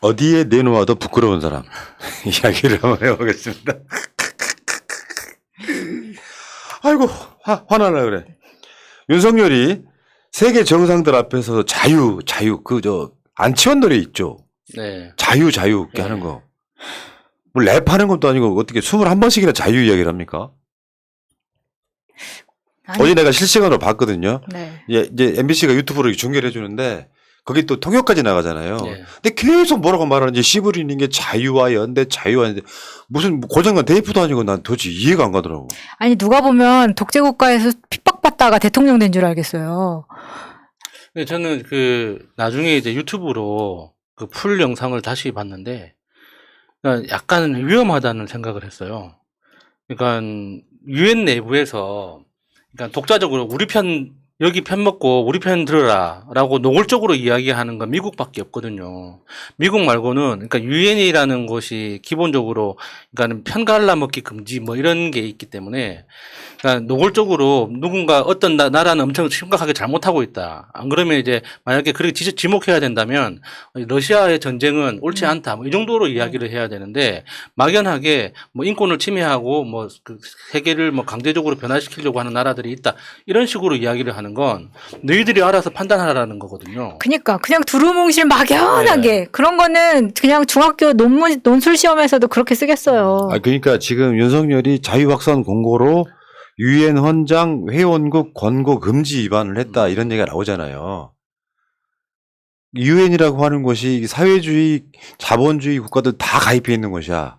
어디에 내놓아도 부끄러운 사람 이야기를 한번 해보겠습니다. 아이고 화나라 그래. 윤석열이 세계 정상들 앞에서 자유 안치원 노래 있죠. 네. 자유 이렇게 하는 거. 뭐 랩하는 것도 아니고 어떻게 21번씩이나 자유 이야기를 합니까? 아니, 어제 내가 실시간으로 봤거든요. 네. 이제 MBC가 유튜브로 중계를 해주는데 거기 또 통역까지 나가잖아요. 네. 근데 계속 뭐라고 말하는지 씨부리는 게 자유와 연대 무슨 고장난 테이프도 아니고 난 도대체 이해가 안 가더라고. 아니 누가 보면 독재국가에서 핍박받다가 대통령 된 줄 알겠어요. 근데 저는 나중에 이제 유튜브로 그 풀 영상을 다시 봤는데, 그러니까 약간 위험하다는 생각을 했어요. 그러니까 유엔 내부에서 그러니까 독자적으로 여기 편 먹고 우리 편 들어라라고 노골적으로 이야기하는 건 미국밖에 없거든요. 미국 말고는 그러니까 유엔이라는 곳이 기본적으로 그러니까 편 갈라먹기 금지 뭐 이런 게 있기 때문에 그러니까 노골적으로 누군가 어떤 나라는 엄청 심각하게 잘못하고 있다. 안 그러면 이제 만약에 그렇게 지목해야 된다면 러시아의 전쟁은 옳지 않다. 뭐 이 정도로 이야기를 해야 되는데 막연하게 뭐 인권을 침해하고 뭐 그 세계를 뭐 강제적으로 변화시키려고 하는 나라들이 있다. 이런 식으로 이야기를 하는 건 너희들이 알아서 판단하라는 거거든요. 그러니까 그냥 두루뭉실 막연하게 네. 그런 거는 그냥 중학교 논술 시험에서도 그렇게 쓰겠어요. 그러니까 지금 윤석열이 자유확산 공고로 유엔 헌장 회원국 권고 금지 위반을 했다 이런 얘기가 나오잖아요. 유엔이라고 하는 것이 사회주의, 자본주의 국가들 다 가입해 있는 것이야.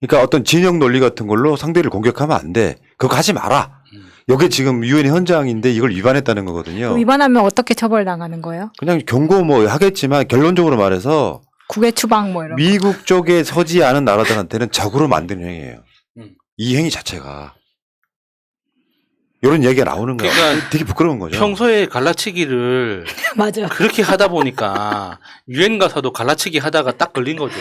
그러니까 어떤 진영 논리 같은 걸로 상대를 공격하면 안 돼. 그거 하지 마라. 이게 지금 유엔의 헌장인데 이걸 위반했다는 거거든요. 위반하면 어떻게 처벌당하는 거예요? 그냥 경고 뭐 하겠지만 결론적으로 말해서 국외 추방 뭐 이런. 미국 쪽에 서지 않은 나라들한테는 적으로 만드는 행위예요. 음. 이 행위 자체가. 이런 얘기가 나오는 거야. 그러니까 되게 부끄러운 거죠. 평소에 갈라치기를 맞아. 그렇게 하다 보니까 유엔 가서도 갈라치기 하다가 딱 걸린 거죠.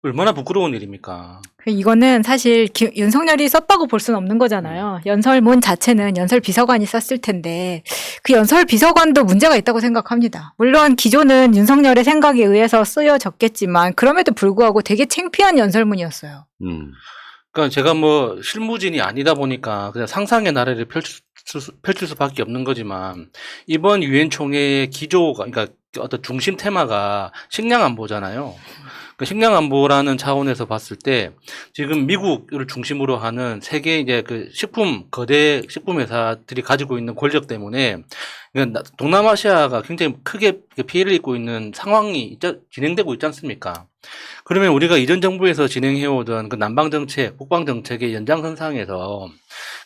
얼마나 부끄러운 일입니까? 이거는 사실 윤석열이 썼다고 볼 수는 없는 거잖아요. 연설문 자체는 연설 비서관이 썼을 텐데 그 연설 비서관도 문제가 있다고 생각합니다. 물론 기존은 윤석열의 생각에 의해서 쓰여졌겠지만 그럼에도 불구하고 되게 창피한 연설문이었어요. 그러니까 제가 뭐 실무진이 아니다 보니까 그냥 상상의 나래를 펼칠 수밖에 없는 거지만 이번 유엔 총회의 기조가 그러니까 어떤 중심 테마가 식량 안보잖아요. 그 식량 안보라는 차원에서 봤을 때 지금 미국을 중심으로 하는 세계 이제 그 거대 식품 회사들이 가지고 있는 권력 때문에 동남아시아가 굉장히 크게 피해를 입고 있는 상황이 진행되고 있지 않습니까? 그러면 우리가 이전 정부에서 진행해오던 그 남방 정책, 북방 정책의 연장선상에서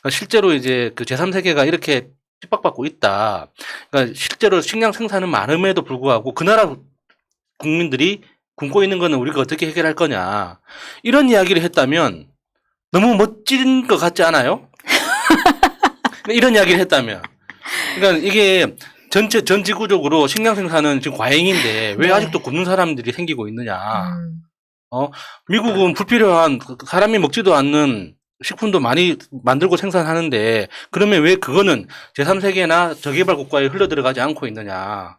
그러니까 실제로 이제 그 제3세계가 이렇게 핍박받고 있다. 그러니까 실제로 식량 생산은 많음에도 불구하고 그 나라 국민들이 굶고 있는 거는 우리가 어떻게 해결할 거냐. 이런 이야기를 했다면 너무 멋진 것 같지 않아요? 이런 이야기를 했다면. 그러니까 이게 전 지구적으로 식량 생산은 지금 과잉인데 왜 네. 아직도 굶는 사람들이 생기고 있느냐. 미국은 불필요한 사람이 먹지도 않는 식품도 많이 만들고 생산하는데 그러면 왜 그거는 제3세계나 저개발 국가에 흘러들어가지 않고 있느냐.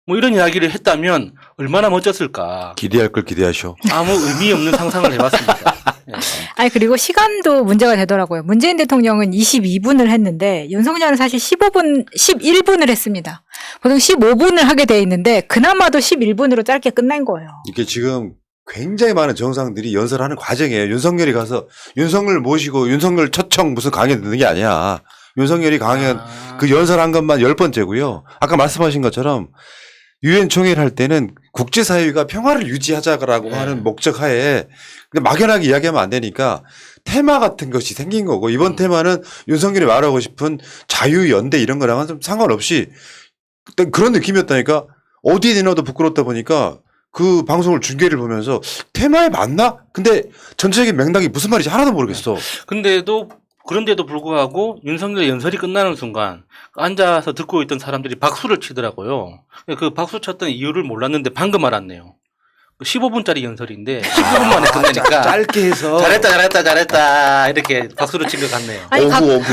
뭐 이런 이야기를 했다면 얼마나 멋졌을까. 기대할 걸 기대하셔. 아무 의미 없는 상상을 해봤습니다. 네. 아니 그리고 시간도 문제가 되더라고요. 문재인 대통령은 22분을 했는데 윤석열은 사실 11분을 했습니다. 보통 15분을 하게 돼 있는데 그나마도 11분으로 짧게 끝난 거예요. 이게 지금 굉장히 많은 정상들이 연설하는 과정이에요. 윤석열이 가서 윤석열 모시고 윤석열 초청 무슨 강연 듣는 게 아니야. 윤석열이 강연 그 연설한 것만 10번째고요. 아까 말씀하신 것처럼 유엔 총회를 할 때는 국제사회가 평화를 유지하자라고 하는 목적 하에 막연하게 이야기하면 안 되니까 테마 같은 것이 생긴 거고 이번 테마는 윤석열이 말하고 싶은 자유연대 이런 거랑은 좀 상관없이 그런 느낌이었다니까. 어디에 내놔도 부끄럽다 보니까 그 방송을 중계를 보면서 테마에 맞나? 근데 전체적인 맥락이 무슨 말인지 하나도 모르겠어. 그런데도 불구하고 윤석열 연설이 끝나는 순간 앉아서 듣고 있던 사람들이 박수를 치더라고요. 그 박수 쳤던 이유를 몰랐는데 방금 알았네요. 15분짜리 연설인데 15분 만에 끝내니까 짧게 해서 잘했다 이렇게 박수를 친 것 같네요. 아니, 오구.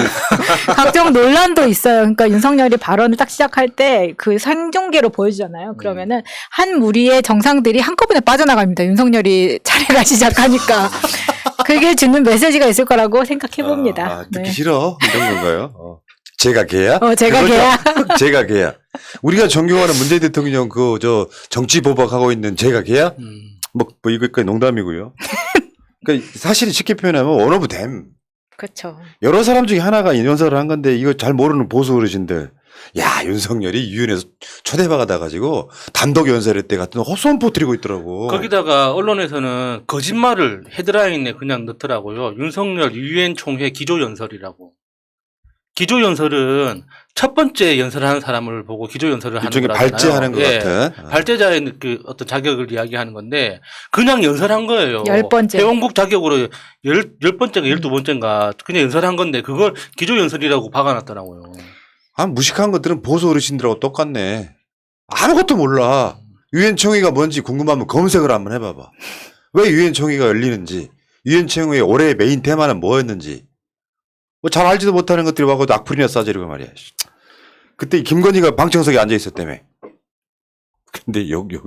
각종 논란도 있어요. 그러니까 윤석열이 발언을 딱 시작할 때 그 생중계로 보여주잖아요. 그러면은 한 무리의 정상들이 한꺼번에 빠져나갑니다. 윤석열이 차례가 시작하니까. 그게 주는 메시지가 있을 거라고 생각해 봅니다. 듣기 싫어 이런 건가요? 제가 걔야? 제가 그거죠? 걔야. 제가 걔야. 우리가 존경하는 문재인 대통령 정치 보복하고 있는 제가 걔야? 뭐 이거 농담이고요. 그러니까 사실 쉽게 표현하면 one of them. 그렇죠. 여러 사람 중에 하나가 연설을 한 건데 이거 잘 모르는 보수 어르신들. 야 윤석열이 유엔에서 초대받아 가지고 단독 연설회 같은 헛소문 퍼뜨리고 있더라고. 거기다가 언론에서는 거짓말을 헤드라인에 그냥 넣더라고요. 윤석열 유엔 총회 기조연설이라고. 기조연설은 첫 번째 연설하는 사람을 보고 기조연설을 하는 일종의 거잖아요. 발제하는 것 같은. 발제자의 그 어떤 자격을 이야기하는 건데 그냥 연설한 거예요. 10번째. 회원국 자격으로 10번째인가 12번째인가 그냥 연설한 건데 그걸 기조연설이라고 박아놨더라고요. 무식한 것들은 보수 어르신들하고 똑같네. 아무것도 몰라. 유엔 총회가 뭔지 궁금하면 검색을 한번 해봐봐. 왜 유엔 총회가 열리는지, 유엔 총회의 올해의 메인 테마는 뭐였는지, 뭐 잘 알지도 못하는 것들이 와서 악플이나 싸지르고 말이야. 그때 김건희가 방청석에 앉아 있었다며. 근데 여기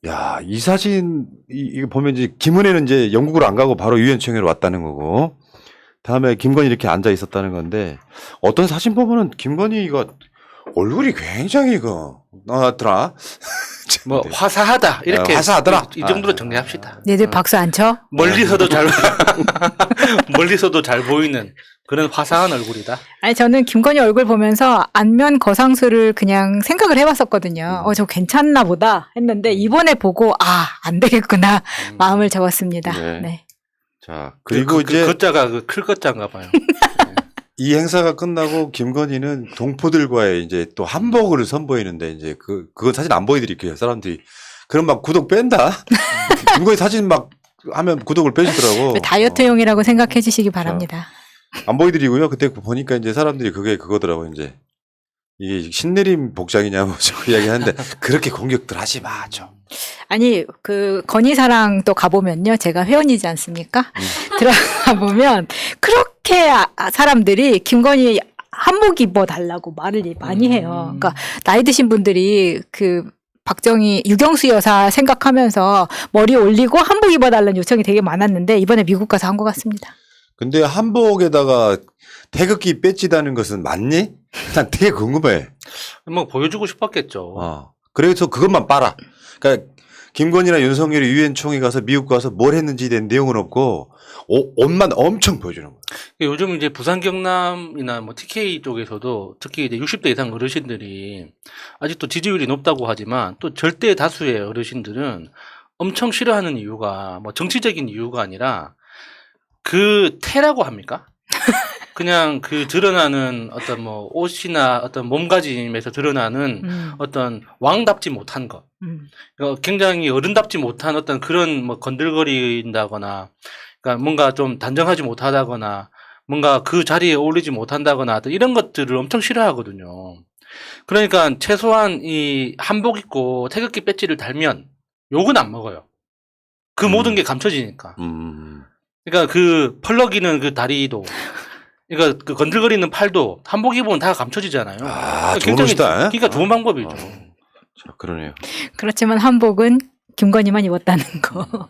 야, 이 사진 이거 보면 이제 김은혜는 이제 영국으로 안 가고 바로 유엔 총회로 왔다는 거고. 다음에 김건희 이렇게 앉아 있었다는 건데 어떤 사진 보면은 김건희가 얼굴이 굉장히 나왔더라. 뭐 화사하다 이렇게 화사하더라. 이 정도로 정리합시다. 니들 박수 안 쳐? 멀리서도 잘 보이는 그런 화사한 얼굴이다. 아니 저는 김건희 얼굴 보면서 안면 거상술을 그냥 생각을 해봤었거든요. 저 괜찮나 보다 했는데 이번에 보고 안 되겠구나 마음을 접었습니다. 네. 네. 자, 그리고 이제 거자가 클 거자인가 봐요. 이 행사가 끝나고 김건희는 동포들과의 이제 또 한복을 선보이는데 이제 그건 사진 안 보여드릴게요. 사람들이 그럼 막 구독 뺀다. 김건희 사진 막 하면 구독을 빼주더라고. 다이어트용이라고 생각해 주시기 바랍니다. 안 보여드리고요. 그때 보니까 이제 사람들이 그거더라고 이제 이게 신내림 복장이냐 뭐 저 이야기하는데 그렇게 공격들 하지 마 좀. 아니 그 건희사랑 또 가보면요. 제가 회원이지 않습니까? 들어가 보면 그렇게 사람들이 김건희 한복 입어 달라고 말을 많이 해요. 그러니까 나이 드신 분들이 그 박정희 유경수 여사 생각하면서 머리 올리고 한복 입어 달라는 요청이 되게 많았는데 이번에 미국 가서 한 것 같습니다. 근데 한복에다가 태극기 배지다는 것은 맞니? 난 되게 궁금해. 뭐 보여주고 싶었겠죠. 그래서 그것만 빨아. 그러니까 김건희나 윤석열이 유엔 총회 가서 미국 가서 뭘 했는지에 대한 내용은 없고 옷만 엄청 보여주는 거야. 요즘 이제 부산 경남이나 뭐 TK 쪽에서도 특히 이제 60대 이상 어르신들이 아직도 지지율이 높다고 하지만 또 절대 다수의 어르신들은 엄청 싫어하는 이유가 뭐 정치적인 이유가 아니라 그 태라고 합니까? 그냥 그 드러나는 어떤 뭐 옷이나 어떤 몸가짐에서 드러나는 어떤 왕답지 못한 것. 굉장히 어른답지 못한 어떤 그런 뭐 건들거린다거나 그러니까 뭔가 좀 단정하지 못하다거나 뭔가 그 자리에 어울리지 못한다거나 이런 것들을 엄청 싫어하거든요. 그러니까 최소한 이 한복 입고 태극기 배지를 달면 욕은 안 먹어요. 그 모든 게 감춰지니까. 그러니까 그 펄럭이는 그 다리도 그러니까 그 건들거리는 팔도 한복 입으면 다 감춰지잖아요. 좋은 옷이다. 그러니까 좋은 방법이죠. 자, 그러네요. 그렇지만 한복은 김건희만 입었다는 거.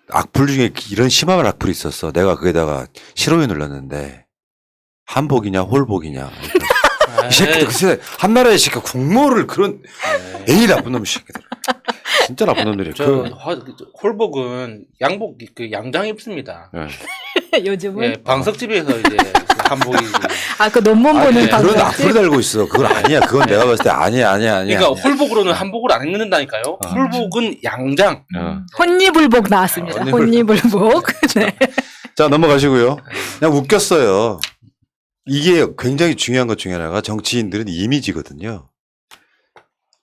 악플 중에 이런 심한 악플이 있었어. 내가 거기다가 싫어요 눌렀는데 한복이냐 홀복이냐. 이 새끼들 글쎄 한나라의 새끼 국모를 그런 에이 나쁜 놈의 새끼들. 진짜 나쁜 놈들이에요. 홀복은 양복 그 양장 입습니다. 요즘은 예, 방석집에서 이제 한복이 그 논문 보는 그런 방법이 악플 달고 있어. 그건 아니야. 그건 내가 봤을 때 아니야. 그러니까 홀복으로는 한복을 안 입는다니까요. 홀복은 양장. 혼리불복 나왔습니다. 혼리불복. 네. 자 넘어가시고요. 그냥 웃겼어요. 이게 굉장히 중요한 것 중에 하나가 정치인들은 이미지거든요.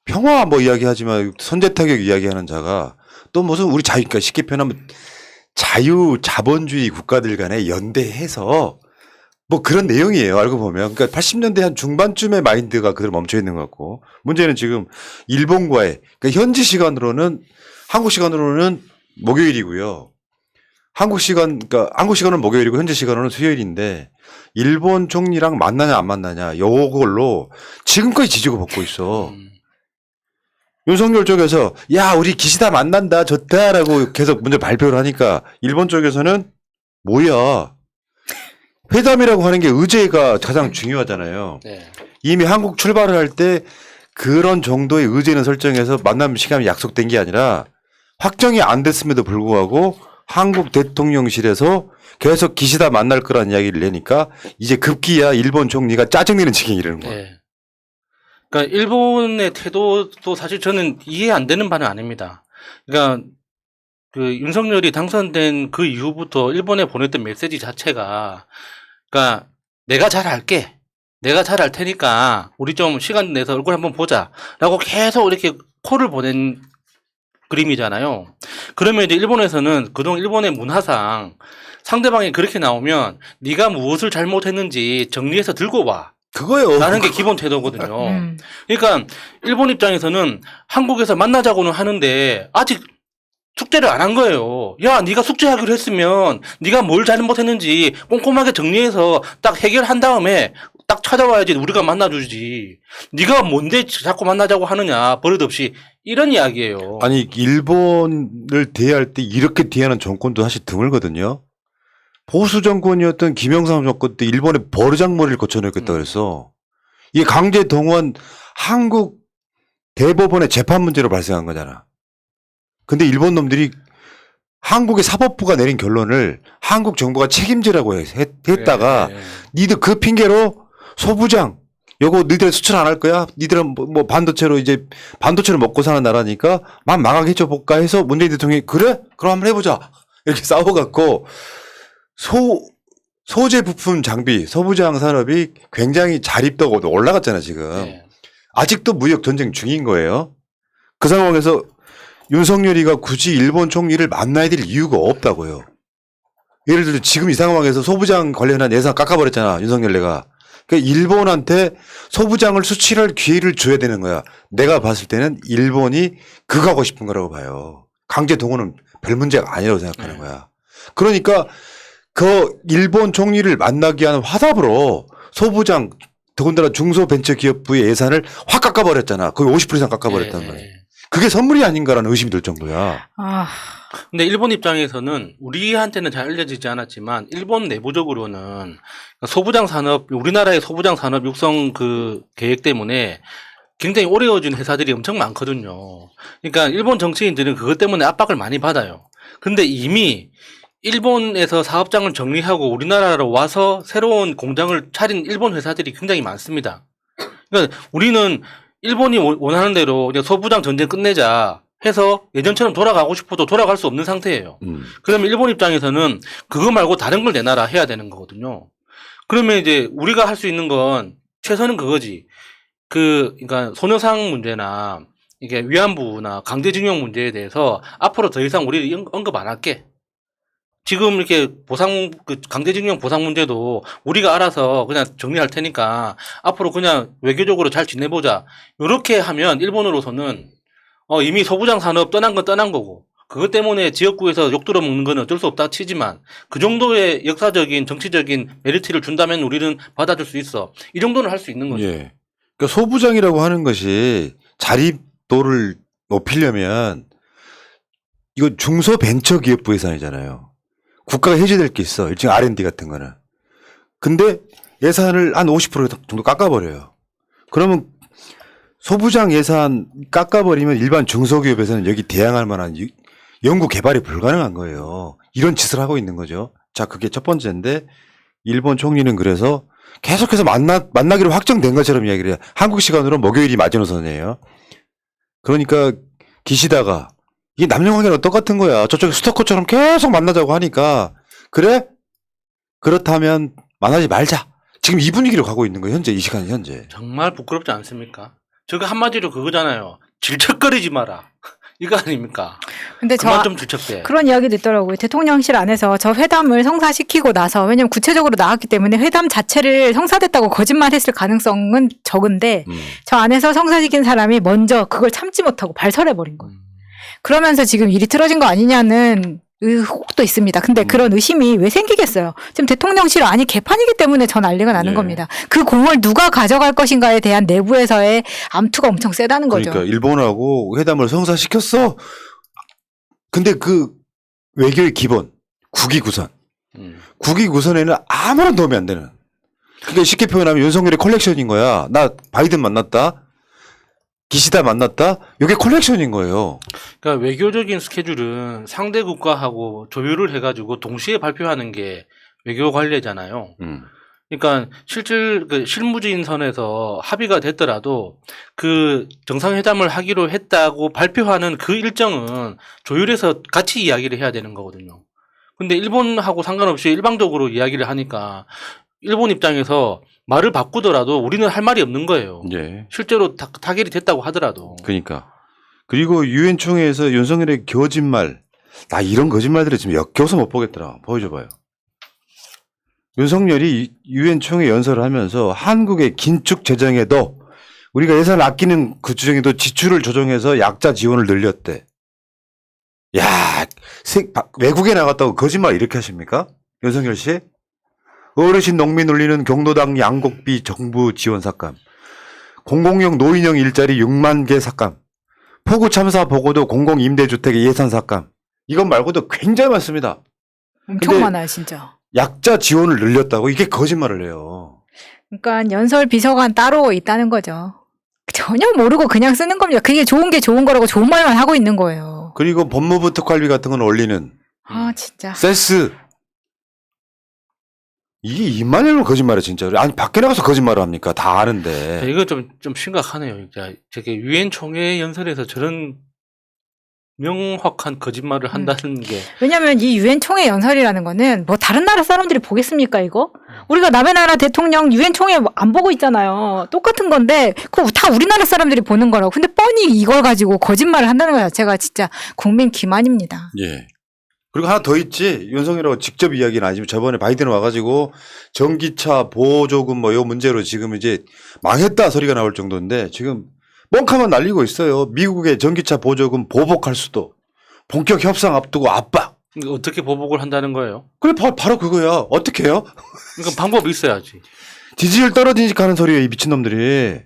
평화 뭐 이야기하지만 선제타격 이야기하는 자가 또 무슨 우리 그러니까 쉽게 표현하면 자유 자본주의 국가들 간에 연대해서 뭐 그런 내용이에요. 알고 보면. 그러니까 80년대 한 중반쯤의 마인드가 그대로 멈춰 있는 것 같고 문제는 지금 일본과의 그러니까 현지 시간으로는 한국 시간으로는 목요일이고요. 한국 시간은 목요일이고 현지 시간으로는 수요일인데 일본 총리랑 만나냐 안 만나냐 요걸로 지금까지 지지고 볶고 있어. 윤석열 쪽에서 야 우리 기시다 만난다 좋다라고 계속 먼저 발표를 하니까 일본 쪽에서는 뭐야 회담이라고 하는 게 의제가 가장 중요하잖아요. 네. 이미 한국 출발을 할 때 그런 정도의 의제는 설정해서 만남 시간이 약속된 게 아니라 확정이 안 됐음에도 불구하고 한국 대통령실에서 계속 기시다 만날 거란 이야기를 내니까 이제 급기야 일본 총리가 짜증내는 지경이 이르는 거예요. 네. 그러니까 일본의 태도도 사실 저는 이해 안 되는 바는 아닙니다. 그러니까 그 윤석열이 당선된 그 이후부터 일본에 보냈던 메시지 자체가 그러니까 내가 잘 할게. 내가 잘 할 테니까 우리 좀 시간 내서 얼굴 한번 보자라고 계속 이렇게 콜을 보낸 그림이잖아요. 그러면 이제 일본에서는 그동안 일본의 문화상 상대방이 그렇게 나오면 네가 무엇을 잘못했는지 정리해서 들고 와. 그거요. 라는 게 기본 태도거든요. 음. 그러니까 일본 입장에서는 한국에서 만나자고는 하는데 아직 숙제를 안 한 거예요. 야, 네가 숙제하기로 했으면 네가 뭘 잘못했는지 꼼꼼하게 정리해서 딱 해결한 다음에 딱 찾아와야지 우리가 만나주지. 네가 뭔데 자꾸 만나자고 하느냐 버릇없이 이런 이야기예요. 아니 일본을 대할 때 이렇게 대하는 정권도 사실 드물거든요. 보수 정권이었던 김영삼 정권 때 일본에 버르장머리를 거쳐냈겠다 그랬어. 이게 강제 동원 한국 대법원의 재판 문제로 발생한 거잖아. 근데 일본 놈들이 한국의 사법부가 내린 결론을 한국 정부가 책임지라고 했다가 네. 니들 그 핑계로 소부장 요거 너희들 수출 안 할 거야? 니들은 뭐 반도체로 이제 반도체를 먹고 사는 나라니까 만 망하게 해줘 볼까 해서 문재인 대통령이 그래? 그럼 한번 해보자. 이렇게 싸워갖고 소재 부품 장비 소부장 산업이 굉장히 자립도가 올라갔잖아 지금. 네. 아직도 무역 전쟁 중인 거예요. 그 상황에서 윤석열이가 굳이 일본 총리를 만나야 될 이유가 없다고요. 예를 들어 지금 이 상황에서 소부장 관련한 예산 깎아버렸잖아 윤석열이가. 그러니까 일본한테 소부장을 수출할 기회를 줘야 되는 거야. 내가 봤을 때는 일본이 그거 하고 싶은 거라고 봐요. 강제 동원은 별 문제가 아니라고 생각하는 거야. 그러니까 그 일본 총리를 만나기 위한 화답으로 소부장 더군다나 중소벤처기업부의 예산을 확 깎아버렸잖아. 거의 50% 이상 깎아버렸단 말이야. 그게 선물이 아닌가라는 의심이 들 정도야. 아, 근데 일본 입장에서는 우리한테는 잘 알려지지 않았지만 일본 내부적으로는 소부장 산업, 우리나라의 소부장 산업 육성 그 계획 때문에 굉장히 오래 이어진 회사들이 엄청 많거든요. 그러니까 일본 정치인들은 그것 때문에 압박을 많이 받아요. 근데 이미 일본에서 사업장을 정리하고 우리나라로 와서 새로운 공장을 차린 일본 회사들이 굉장히 많습니다. 그러니까 우리는 일본이 원하는 대로 그냥 소부장 전쟁 끝내자 해서 예전처럼 돌아가고 싶어도 돌아갈 수 없는 상태예요. 그러면 일본 입장에서는 그거 말고 다른 걸 내놔라 해야 되는 거거든요. 그러면 이제 우리가 할 수 있는 건 최선은 그거지. 그러니까 소녀상 문제나 이게 위안부나 강제징용 문제에 대해서 앞으로 더 이상 우리 언급 안 할게. 지금 이렇게 강제징용 보상 문제도 우리가 알아서 그냥 정리할 테니까 앞으로 그냥 외교적으로 잘 지내보자. 이렇게 하면 일본으로서는 이미 소부장 산업 떠난 건 떠난 거고 그것 때문에 지역구에서 욕 들어먹는 건 어쩔 수 없다 치지만 그 정도의 역사적인 정치적인 메리트를 준다면 우리는 받아줄 수 있어. 이 정도는 할 수 있는 거죠. 예. 그러니까 소부장이라고 하는 것이 자립도를 높이려면 이거 중소벤처기업부 예산이잖아요. 국가가 해줘야 될 게 있어. 일종의 R&D 같은 거는. 근데 예산을 한 50% 정도 깎아버려요. 그러면 소부장 예산 깎아버리면 일반 중소기업에서는 여기 대항할 만한 연구 개발이 불가능한 거예요. 이런 짓을 하고 있는 거죠. 자, 그게 첫 번째인데 일본 총리는 그래서 계속해서 만나기로 확정된 것처럼 이야기를 해요. 한국 시간으로 목요일이 마지노선이에요. 그러니까 기시다가 이게 남녀관계는 똑같은 거야. 저쪽에 스토커처럼 계속 만나자고 하니까 그래? 그렇다면 만나지 말자. 지금 이 분위기로 가고 있는 거예요. 현재 이 시간 현재. 정말 부끄럽지 않습니까? 저거 한마디로 그거잖아요. 질척거리지 마라. 이거 아닙니까? 근데 그만 좀 질척대. 그런 이야기도 있더라고요. 대통령실 안에서 저 회담을 성사시키고 나서 왜냐면 구체적으로 나왔기 때문에 회담 자체를 성사됐다고 거짓말했을 가능성은 적은데 저 안에서 성사시킨 사람이 먼저 그걸 참지 못하고 발설해버린 거예요. 그러면서 지금 일이 틀어진 거 아니냐는 의혹도 있습니다. 근데 그런 의심이 왜 생기겠어요? 지금 대통령실 안이 개판이기 때문에 전 난리가 나는 네. 겁니다. 그 공을 누가 가져갈 것인가에 대한 내부에서의 암투가 엄청 세다는 거죠. 그러니까 일본하고 회담을 성사시켰어. 근데 그 외교의 기본 국위구선. 국위구선에는 아무런 도움이 안 되는. 그러니까 쉽게 표현하면 윤석열의 컬렉션인 거야. 나 바이든 만났다. 기시다 만났다. 이게 컬렉션인 거예요. 그러니까 외교적인 스케줄은 상대 국가하고 조율을 해가지고 동시에 발표하는 게 외교 관례잖아요. 그러니까 그 실무진 선에서 합의가 됐더라도 그 정상회담을 하기로 했다고 발표하는 그 일정은 조율해서 같이 이야기를 해야 되는 거거든요. 근데 일본하고 상관없이 일방적으로 이야기를 하니까 일본 입장에서 말을 바꾸더라도 우리는 할 말이 없는 거예요. 예. 실제로 타결이 됐다고 하더라도. 그러니까. 그리고 유엔 총회에서 윤석열의 거짓말. 나 이런 거짓말들을 지금 역겨워서 못 보겠더라. 보여줘봐요. 윤석열이 유엔 총회 연설을 하면서 한국의 긴축 재정에도 우리가 예산을 아끼는 그 주정에도 지출을 조정해서 약자 지원을 늘렸대. 야, 외국에 나갔다고 거짓말 이렇게 하십니까? 윤석열 씨? 어르신 농민 울리는 경로당 양곡비 정부 지원 삭감. 공공용 노인형 일자리 6만 개 삭감. 폭우 참사 보고도 공공임대주택의 예산 삭감. 이것 말고도 굉장히 많습니다. 엄청 근데 많아요, 진짜. 약자 지원을 늘렸다고 이게 거짓말을 해요. 그러니까 연설 비서관 따로 있다는 거죠. 전혀 모르고 그냥 쓰는 겁니다. 그게 좋은 게 좋은 거라고 좋은 말만 하고 있는 거예요. 그리고 법무부 특활비 같은 건 올리는 아, 진짜. 세스. 이게 이만해로 거짓말을 진짜로. 아니 밖에 나가서 거짓말을 합니까? 다 아는데. 이거 좀 심각하네요. 진짜 저게 유엔 총회 연설에서 저런 명확한 거짓말을 한다는 게. 왜냐면 이 유엔 총회 연설이라는 거는 뭐 다른 나라 사람들이 보겠습니까, 이거? 우리가 남의 나라 대통령 유엔 총회 안 보고 있잖아요. 똑같은 건데 그거 다 우리나라 사람들이 보는 거라고. 근데 뻔히 이걸 가지고 거짓말을 한다는 것 자체가 진짜 국민 기만입니다. 예. 그리고 하나 더 있지. 윤석열하고 직접 이야기는 아니지만 저번에 바이든 와가지고 전기차 보조금 뭐 요 문제로 지금 이제 망했다 소리가 나올 정도인데 지금 뻥카만 날리고 있어요. 미국의 전기차 보조금 보복할 수도. 본격 협상 앞두고 압박. 이거 어떻게 보복을 한다는 거예요? 그래 바로 그거야. 어떻게 해요? 그러니까 방법이 있어야지. 지지율 떨어지니까 하는 소리예요. 이 미친놈들이.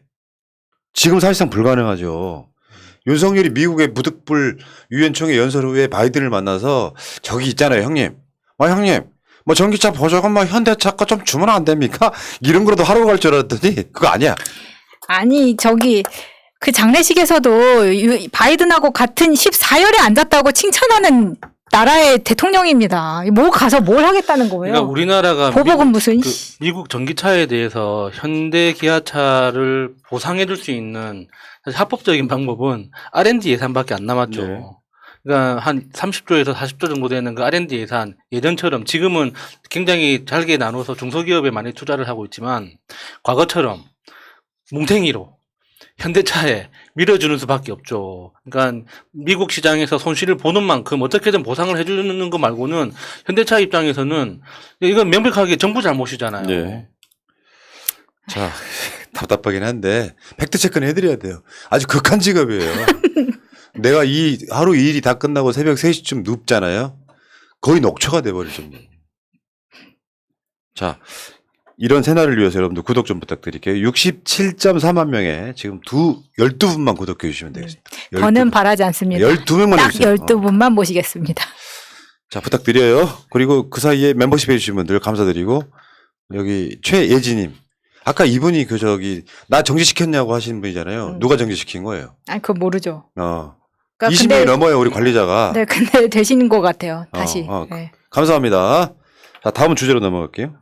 지금 사실상 불가능하죠. 윤석열이 미국의 무득불 유엔 총회 연설 후에 바이든을 만나서 저기 있잖아요, 형님. 형님, 뭐 전기차 보조금 뭐 현대차 거 좀 주면 안 됩니까? 이런 거라도 하러 갈 줄 알았더니 그거 아니야. 아니 저기 그 장례식에서도 바이든하고 같은 14열에 앉았다고 칭찬하는 나라의 대통령입니다. 뭐 가서 뭘 하겠다는 거예요? 그러니까 우리나라가 보복은 무슨 미국 전기차에 대해서 현대 기아차를 보상해 줄 수 있는 사실 합법적인 방법은 R&D 예산밖에 안 남았죠. 네. 그러니까 한 30조에서 40조 정도 되는 그 R&D 예산 예전처럼 지금은 굉장히 잘게 나눠서 중소기업에 많이 투자를 하고 있지만 과거처럼 뭉탱이로 현대차에 밀어주는 수밖에 없죠. 그러니까 미국 시장에서 손실을 보는 만큼 어떻게든 보상을 해주는 거 말고는 현대차 입장에서는 이건 명백하게 정부 잘못이잖아요. 네. 자, 답답하긴 한데 팩트 체크는 해드려야 돼요. 아주 극한 직업이에요. 내가 하루 이 일이 다 끝나고 새벽 3시쯤 눕잖아요. 거의 녹초가 돼버릴 정도. 자, 이런 새날을 위해서 여러분들 구독 좀 부탁드릴게요. 67.4만 명에 지금 12분만 구독해 주시면 되겠습니다. 더는 바라지 않습니다. 12명만 딱 해주세요. 12분만 모시겠습니다. 자, 부탁드려요. 그리고 그 사이에 멤버십 해주신 분들 감사드리고 여기 최예지님. 아까 이분이 나 정지시켰냐고 하시는 분이잖아요. 누가 정지시킨 거예요? 아니 그거 모르죠. 그러니까 20명이 근데, 넘어요, 우리 관리자가. 네, 근데 되시는 것 같아요. 다시. 네. 감사합니다. 자, 다음 주제로 넘어갈게요.